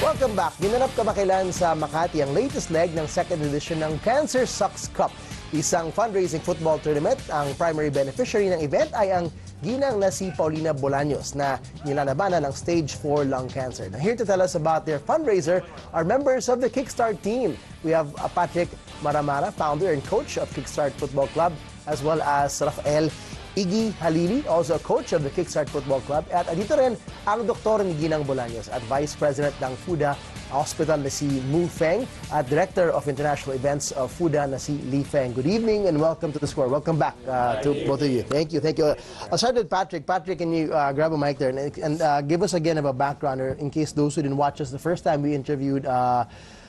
Welcome back. Ginanap kamakailan sa Makati ang latest leg ng second edition ng Cancer Sucks Cup. Isang fundraising football tournament. Ang primary beneficiary ng event ay ang ginang na si Paulina Bolaños na nilalabanan ng stage 4 lung cancer. Now, here to tell us about their fundraiser are members of the Kickstart team. We have Patrick Maramara, founder and coach of Kickstart Football Club, as well as Rafael Iggy Halili, also a coach of the Kickstart Football Club. At dito rin ang doktor ni Ginang Bolaños at Vice President ng FUDA Hospital na si Mu Feng at Director of International Events of FUDA na si Li Feng. Good evening and welcome to the Score. Welcome back to both of you. Thank you. Thank you. I'll start with Patrick. Patrick, can you grab a mic there and give us again of a background, or in case those who didn't watch us the first time we interviewed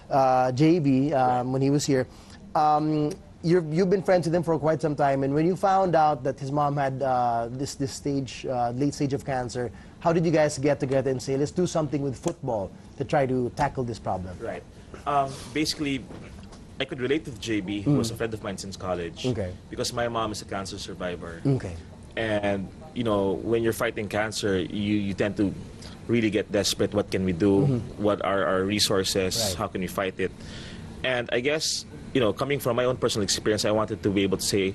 JB when he was here. You've been friends with him for quite some time, and when you found out that his mom had this late stage of cancer, how did you guys get together and say, let's do something with football to try to tackle this problem? Right. Basically, I could relate with JB, who was a friend of mine since college, because my mom is a cancer survivor. And you know, when you're fighting cancer, you tend to really get desperate. What can we do? What are our resources? How can we fight it? And I guess, you know, coming from my own personal experience, I wanted to be able to say,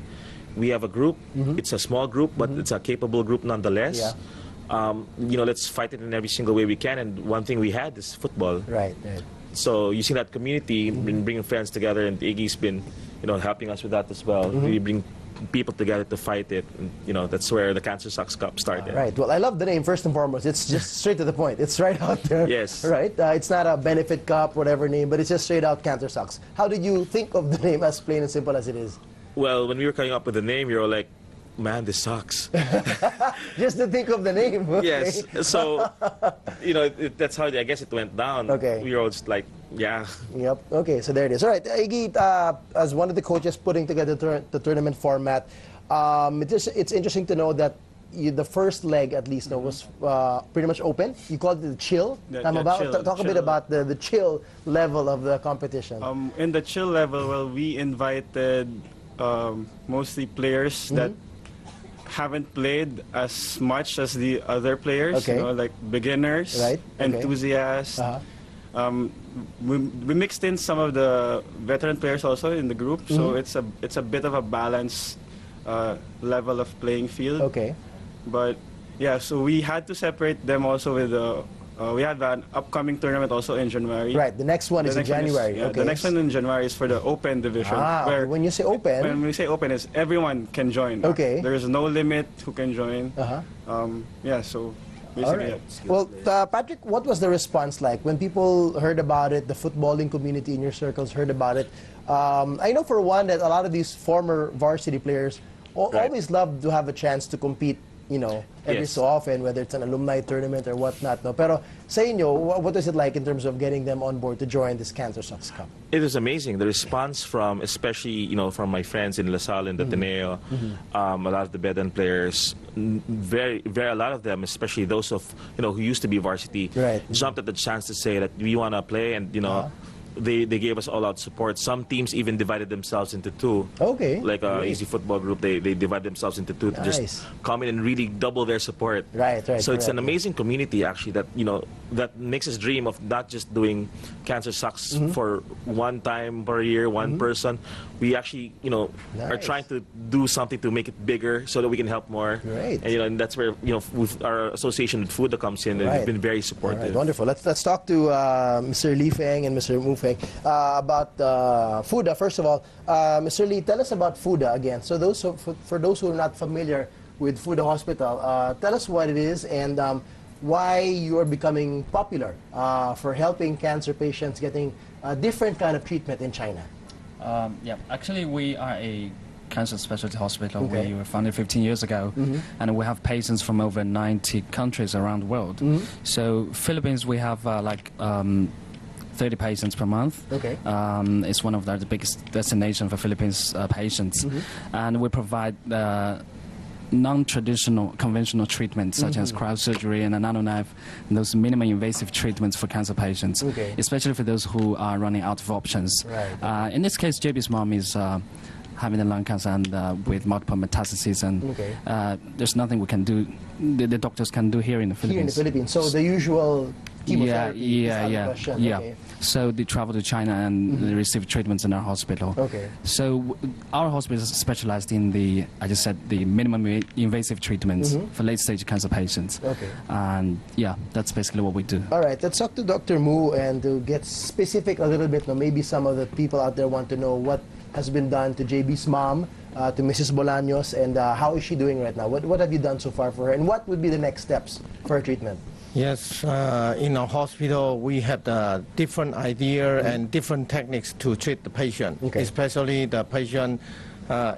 we have a group. It's a small group, but it's a capable group nonetheless. You know, let's fight it in every single way we can. And one thing we had is football. Right. So using that community, bringing friends together, and Iggy's been, you know, helping us with that as well. We bring people together to fight it. And, you know, that's where the Cancer Sucks Cup started. Right. Well, I love the name, first and foremost. It's just straight to the point. It's right out there. Yes. Right. It's not a benefit cup, whatever name, but it's just straight out Cancer Sucks. How did you think of the name, as plain and simple as it is? Well, when we were coming up with the name, you were like, man, this sucks. Just to think of the name. Yes. So, you know, that's how I guess it went down. We were all just like, yeah. Yep. Okay, so there it is. All right, Iggy, as one of the coaches putting together the tournament format, it's interesting to know that the first leg, at least, was pretty much open. You called it the chill. Talk a bit about the chill level of the competition. In the chill level, well, we invited mostly players that haven't played as much as the other players, you know, like beginners, enthusiasts. We mixed in some of the veteran players also in the group, so it's a bit of a balanced level of playing field. But yeah, so we had to separate them also with we had an upcoming tournament also in January. Right, the next one is in January. The next one in January is for the open division. Where when you say open? When we say open, is everyone can join. There is no limit who can join. Yeah, so basically. Well, Patrick, what was the response like when people heard about it, the footballing community in your circles heard about it? I know for one that a lot of these former varsity players always love to have a chance to compete, you know, every so often, whether it's an alumni tournament or whatnot. No? Pero sa inyo, what is it like in terms of getting them on board to join this Cancer Sucks Cup? It was amazing. The response from, especially, you know, from my friends in La Salle and Ateneo, a lot of the veteran players, a lot of them, especially those of, you know, who used to be varsity, jumped at the chance to say that we want to play, and, you know, they gave us all-out support. Some teams even divided themselves into two. Like Easy Football Group, they divide themselves into two to just come in and really double their support. So it's an amazing community, actually, that, you know, that makes us dream of not just doing Cancer Sucks for one time per year, one person. We actually, you know, are trying to do something to make it bigger so that we can help more. And, you know, and that's where, you know, with our association with FUDA comes in, and they've been very supportive. Wonderful. Let's talk to Mr. Li Feng and Mr. Mu Feng about FUDA. First of all, Mr. Li, tell us about FUDA again. So for those who are not familiar with FUDA Hospital, tell us what it is and why you are becoming popular for helping cancer patients getting a different kind of treatment in China. Yeah, actually we are a cancer specialty hospital. We were founded 15 years ago, and we have patients from over 90 countries around the world. So Philippines, we have like 30 patients per month. It's one of the biggest destinations for Philippines patients, and we provide non-traditional, conventional treatments such as cryosurgery and a nanoknife, and those minimally invasive treatments for cancer patients, especially for those who are running out of options. In this case, JB's mom is having a lung cancer and with multiple metastases, and there's nothing we can do, the doctors can do here in the Philippines. So the usual chemotherapy. Yeah. Okay. So they travel to China and they receive treatments in our hospital. Okay. So our hospital is specialized in the, I just said, the minimum invasive treatments for late-stage cancer patients. Okay. And yeah, that's basically what we do. All right, let's talk to Dr. Mu and to get specific a little bit. Maybe some of the people out there want to know what has been done to JB's mom, to Mrs. Bolaños, and how is she doing right now? What have you done so far for her, and what would be the next steps for her treatment? Yes, in our hospital we have the different idea and different techniques to treat the patient, especially the patient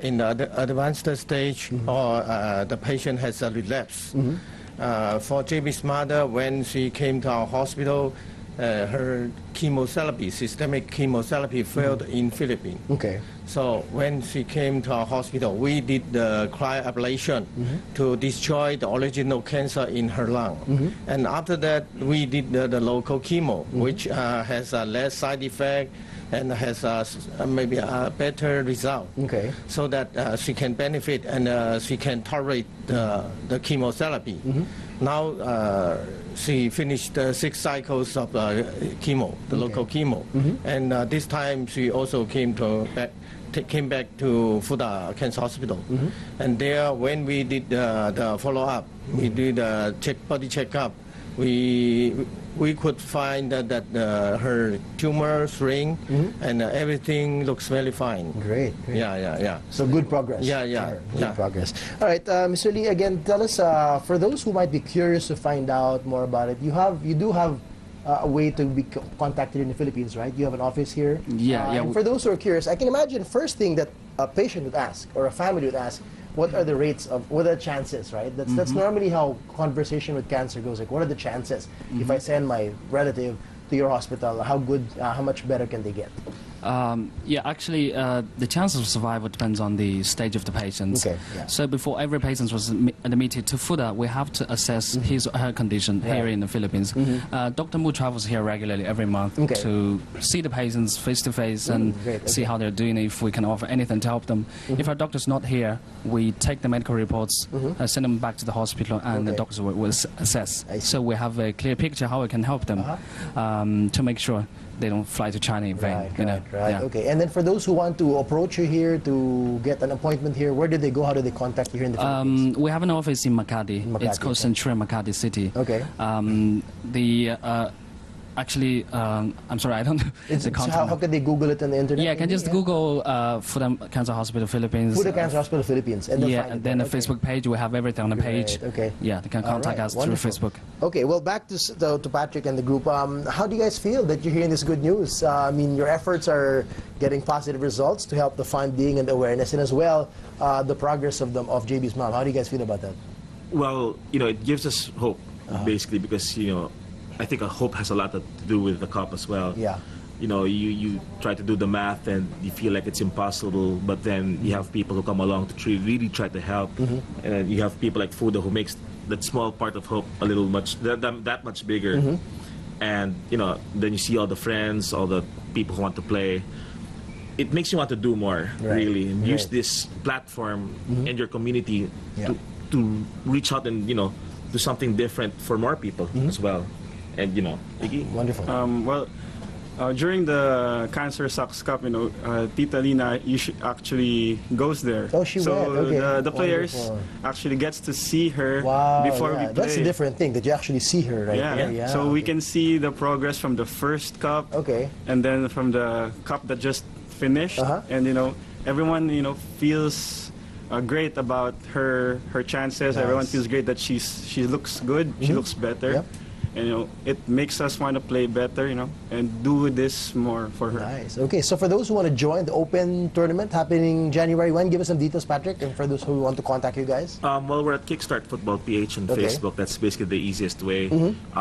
in the advanced stage or the patient has a relapse. For JB's mother, when she came to our hospital, her chemotherapy, systemic chemotherapy, failed in Philippines. Okay. So when she came to our hospital, we did the cryoablation to destroy the original cancer in her lung. And after that, we did the local chemo, which has a less side effect and has maybe a better result. Okay. So that she can benefit and she can tolerate the chemotherapy. Now she finished 6 cycles of chemo, the local chemo, and this time she also came back to Fuda Cancer Hospital, and there when we did the follow-up, we did a body checkup. We could find that her tumor shrink and everything looks very fine. Great. Yeah. So good progress. Good progress. All right, Mr. Lee, again, tell us, for those who might be curious to find out more about it, you do have a way to be contacted in the Philippines, right? You have an office here. And for those who are curious, I can imagine first thing that a patient would ask or a family would ask, what are the rates of, what are the chances, right? That's normally how conversation with cancer goes. Like, what are the chances if I send my relative to your hospital? How much better can they get? Actually, the chances of survival depends on the stage of the patient. So before every patient was admitted to Fuda, we have to assess his or her condition here in the Philippines. Dr. Mu travels here regularly every month to see the patients face to face and see how they're doing, if we can offer anything to help them. If our doctor's not here, we take the medical reports, send them back to the hospital, and the doctors will assess. So we have a clear picture how we can help them to make sure they don't fly to China in vain. Right. Okay. And then for those who want to approach you here to get an appointment here, where do they go? How do they contact you here in the Philippines? We have an office in Makati. It's called Centuria Makati City. Okay. Actually, I'm sorry, I don't know. How can they Google it on the internet? Yeah, can just Google Fuda Cancer Hospital Philippines. Fuda Cancer Hospital Philippines. And and then the Facebook page, we have everything on the page. Okay. Yeah, they can contact us through Facebook. Okay, well, back to Patrick and the group. How do you guys feel that you're hearing this good news? I mean, your efforts are getting positive results to help the funding and awareness, and as well, the progress of JB's mom. How do you guys feel about that? Well, it gives us hope, basically, because, I think hope has a lot to do with the cup as well. Yeah. You try to do the math and you feel like it's impossible, but then you have people who come along to really try to help, and you have people like Fuda who makes that small part of hope a little that much bigger. And then you see all the friends, all the people who want to play. It makes you want to do more, really, and use this platform in your community to reach out and do something different for more people as well. And Iggy? Wonderful. During the Cancer Sucks Cup, Tita Lina actually goes there. Oh, she went. Okay. The players actually gets to see her before we play. That's a different thing, that you actually see her, right? Yeah. So we can see the progress from the first cup, and then from the cup that just finished, and everyone feels great about her chances. Nice. Everyone feels great that she looks good. She looks better. And it makes us want to play better, and do this more for her. Nice. Okay, so for those who want to join the Open tournament happening January 1, give us some details, Patrick, and for those who want to contact you guys. Well, we're at Kickstart Football PH on Facebook. That's basically the easiest way.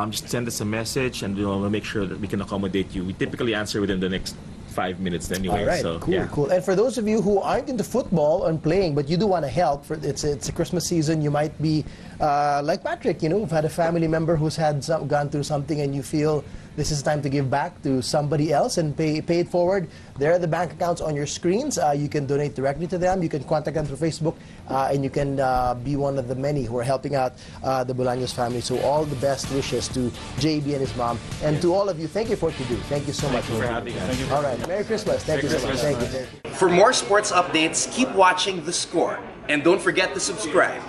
Just send us a message, and we'll make sure that we can accommodate you. We typically answer within the next 5 minutes anyway. All right, so, cool. And for those of you who aren't into football and playing, but you do want to help, it's a Christmas season, you might be like Patrick, who've had a family member who's gone through something, and you feel this is time to give back to somebody else and pay it forward. There are the bank accounts on your screens. You can donate directly to them. You can contact them through Facebook, and you can be one of the many who are helping out the Bolaños family. So all the best wishes to JB and his mom, and to all of you. Thank you for what you do. Thank you so much for having us. All right, Merry Christmas. Thank you so much. Thank you. For more sports updates, keep watching The Score, and don't forget to subscribe.